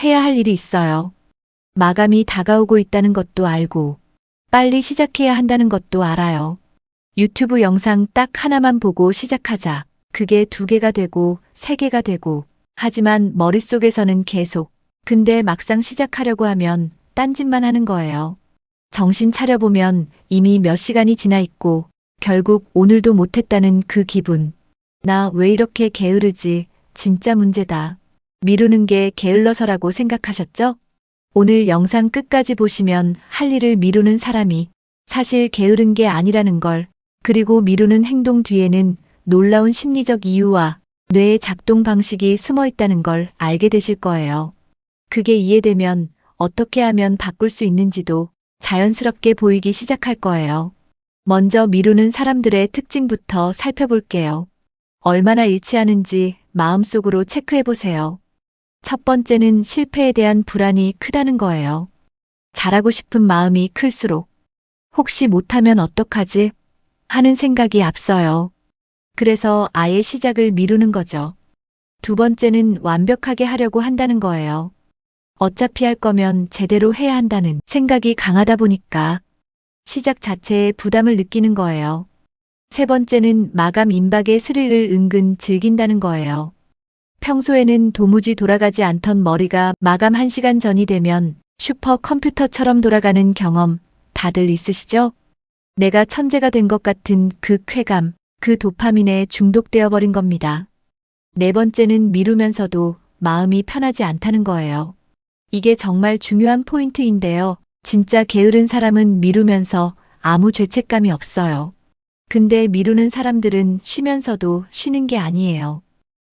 해야 할 일이 있어요. 마감이 다가오고 있다는 것도 알고, 빨리 시작해야 한다는 것도 알아요. 유튜브 영상 딱 하나만 보고 시작하자. 그게 2개가 되고 3개가 되고, 하지만 머릿속에서는 계속, 근데 막상 시작하려고 하면 딴짓만 하는 거예요. 정신 차려보면 이미 몇 시간이 지나 있고, 결국 오늘도 못했다는 그 기분. 나 왜 이렇게 게으르지? 진짜 문제다. 미루는 게 게을러서라고 생각하셨죠? 오늘 영상 끝까지 보시면 할 일을 미루는 사람이 사실 게으른 게 아니라는 걸, 그리고 미루는 행동 뒤에는 놀라운 심리적 이유와 뇌의 작동 방식이 숨어 있다는 걸 알게 되실 거예요. 그게 이해되면 어떻게 하면 바꿀 수 있는지도 자연스럽게 보이기 시작할 거예요. 먼저 미루는 사람들의 특징부터 살펴볼게요. 얼마나 일치하는지 마음속으로 체크해 보세요. 첫 번째는 실패에 대한 불안이 크다는 거예요. 잘하고 싶은 마음이 클수록 혹시 못하면 어떡하지? 하는 생각이 앞서요. 그래서 아예 시작을 미루는 거죠. 두 번째는 완벽하게 하려고 한다는 거예요. 어차피 할 거면 제대로 해야 한다는 생각이 강하다 보니까 시작 자체에 부담을 느끼는 거예요. 세 번째는 마감 임박의 스릴을 은근 즐긴다는 거예요. 평소에는 도무지 돌아가지 않던 머리가 마감 1시간 전이 되면 슈퍼컴퓨터처럼 돌아가는 경험 다들 있으시죠? 내가 천재가 된 것 같은 그 쾌감, 그 도파민에 중독되어 버린 겁니다. 네 번째는 미루면서도 마음이 편하지 않다는 거예요. 이게 정말 중요한 포인트인데요. 진짜 게으른 사람은 미루면서 아무 죄책감이 없어요. 근데 미루는 사람들은 쉬면서도 쉬는 게 아니에요.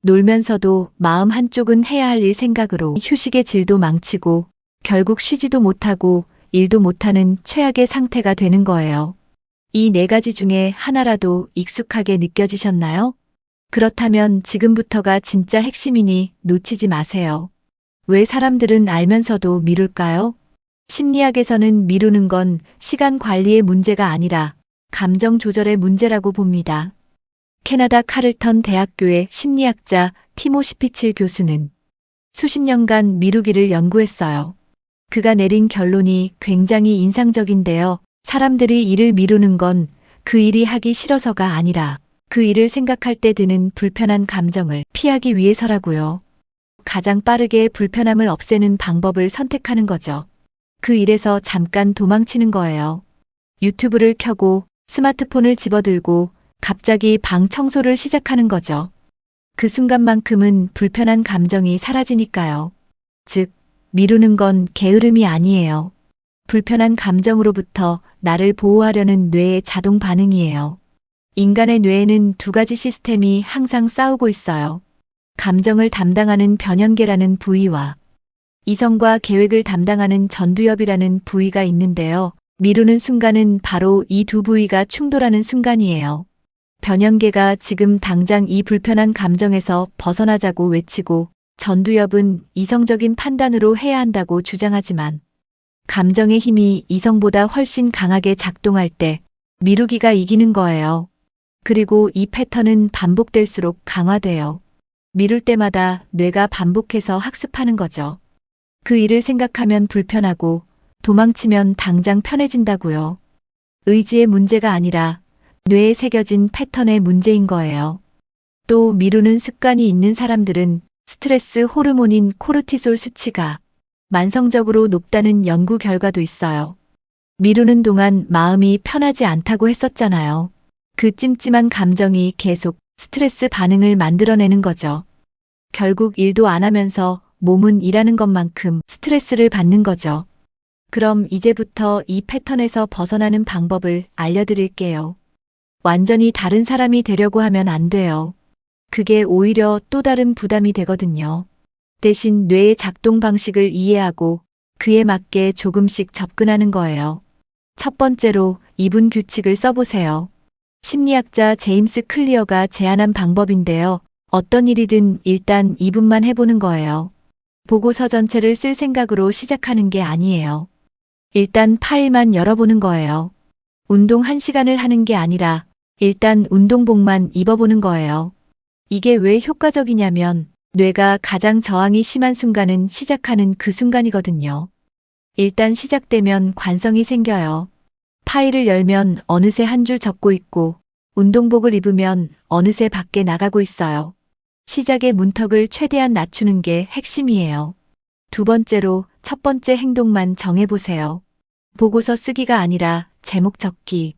놀면서도 마음 한쪽은 해야 할 일 생각으로 휴식의 질도 망치고 결국 쉬지도 못하고 일도 못하는 최악의 상태가 되는 거예요. 이 4가지 중에 하나라도 익숙하게 느껴지셨나요? 그렇다면 지금부터가 진짜 핵심이니 놓치지 마세요. 왜 사람들은 알면서도 미룰까요? 심리학에서는 미루는 건 시간 관리의 문제가 아니라 감정 조절의 문제라고 봅니다. 캐나다 카를턴 대학교의 심리학자 티모시 피칠 교수는 수십 년간 미루기를 연구했어요. 그가 내린 결론이 굉장히 인상적인데요. 사람들이 일을 미루는 건 그 일이 하기 싫어서가 아니라 그 일을 생각할 때 드는 불편한 감정을 피하기 위해서라고요. 가장 빠르게 불편함을 없애는 방법을 선택하는 거죠. 그 일에서 잠깐 도망치는 거예요. 유튜브를 켜고 스마트폰을 집어들고 갑자기 방 청소를 시작하는 거죠. 그 순간만큼은 불편한 감정이 사라지니까요. 즉, 미루는 건 게으름이 아니에요. 불편한 감정으로부터 나를 보호하려는 뇌의 자동 반응이에요. 인간의 뇌에는 2가지 시스템이 항상 싸우고 있어요. 감정을 담당하는 변연계라는 부위와 이성과 계획을 담당하는 전두엽이라는 부위가 있는데요. 미루는 순간은 바로 이 2 부위가 충돌하는 순간이에요. 변연계가 지금 당장 이 불편한 감정에서 벗어나자고 외치고 전두엽은 이성적인 판단으로 해야 한다고 주장하지만 감정의 힘이 이성보다 훨씬 강하게 작동할 때 미루기가 이기는 거예요. 그리고 이 패턴은 반복될수록 강화돼요. 미룰 때마다 뇌가 반복해서 학습하는 거죠. 그 일을 생각하면 불편하고 도망치면 당장 편해진다고요. 의지의 문제가 아니라 뇌에 새겨진 패턴의 문제인 거예요. 또 미루는 습관이 있는 사람들은 스트레스 호르몬인 코르티솔 수치가 만성적으로 높다는 연구 결과도 있어요. 미루는 동안 마음이 편하지 않다고 했었잖아요. 그 찜찜한 감정이 계속 스트레스 반응을 만들어내는 거죠. 결국 일도 안 하면서 몸은 일하는 것만큼 스트레스를 받는 거죠. 그럼 이제부터 이 패턴에서 벗어나는 방법을 알려드릴게요. 완전히 다른 사람이 되려고 하면 안 돼요. 그게 오히려 또 다른 부담이 되거든요. 대신 뇌의 작동 방식을 이해하고 그에 맞게 조금씩 접근하는 거예요. 첫 번째로 2분 규칙을 써보세요. 심리학자 제임스 클리어가 제안한 방법인데요. 어떤 일이든 일단 2분만 해보는 거예요. 보고서 전체를 쓸 생각으로 시작하는 게 아니에요. 일단 파일만 열어보는 거예요. 운동 1시간을 하는 게 아니라 일단 운동복만 입어보는 거예요. 이게 왜 효과적이냐면 뇌가 가장 저항이 심한 순간은 시작하는 그 순간이거든요. 일단 시작되면 관성이 생겨요. 파일을 열면 어느새 한 줄 적고 있고, 운동복을 입으면 어느새 밖에 나가고 있어요. 시작의 문턱을 최대한 낮추는 게 핵심이에요. 두 번째로 첫 번째 행동만 정해보세요. 보고서 쓰기가 아니라 제목 적기,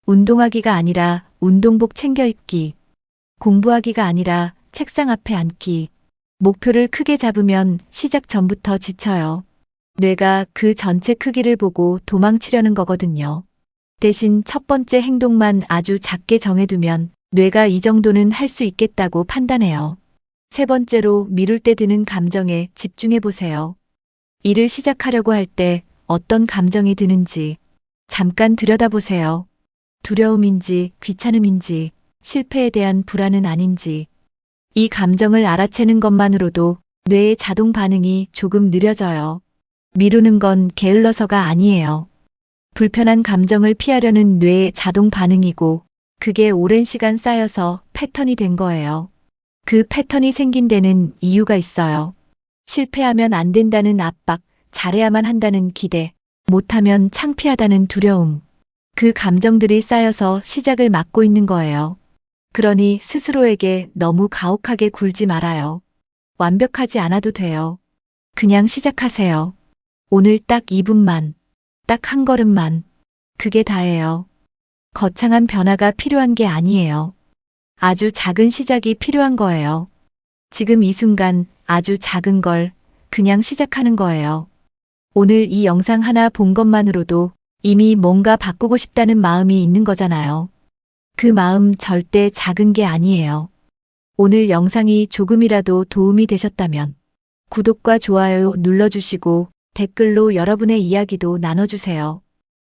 운동하기가 아니라 운동복 챙겨 입기, 공부하기가 아니라 책상 앞에 앉기. 목표를 크게 잡으면 시작 전부터 지쳐요. 뇌가 그 전체 크기를 보고 도망치려는 거거든요. 대신 첫 번째 행동만 아주 작게 정해두면 뇌가 이 정도는 할 수 있겠다고 판단해요. 세 번째로 미룰 때 드는 감정에 집중해 보세요. 일을 시작하려고 할 때 어떤 감정이 드는지 잠깐 들여다보세요. 두려움인지 귀찮음인지 실패에 대한 불안은 아닌지. 이 감정을 알아채는 것만으로도 뇌의 자동 반응이 조금 느려져요. 미루는 건 게을러서가 아니에요. 불편한 감정을 피하려는 뇌의 자동 반응이고 그게 오랜 시간 쌓여서 패턴이 된 거예요. 그 패턴이 생긴 데는 이유가 있어요. 실패하면 안 된다는 압박, 잘해야만 한다는 기대, 못하면 창피하다는 두려움. 그 감정들이 쌓여서 시작을 막고 있는 거예요. 그러니 스스로에게 너무 가혹하게 굴지 말아요. 완벽하지 않아도 돼요. 그냥 시작하세요. 오늘 딱 2분만, 딱 한 걸음만. 그게 다예요. 거창한 변화가 필요한 게 아니에요. 아주 작은 시작이 필요한 거예요. 지금 이 순간 아주 작은 걸 그냥 시작하는 거예요. 오늘 이 영상 하나 본 것만으로도 이미 뭔가 바꾸고 싶다는 마음이 있는 거잖아요. 그 마음 절대 작은 게 아니에요. 오늘 영상이 조금이라도 도움이 되셨다면 구독과 좋아요 눌러주시고 댓글로 여러분의 이야기도 나눠주세요.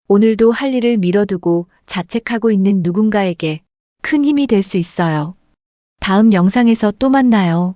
오늘도 할 일을 미뤄두고 자책하고 있는 누군가에게 큰 힘이 될 수 있어요. 다음 영상에서 또 만나요.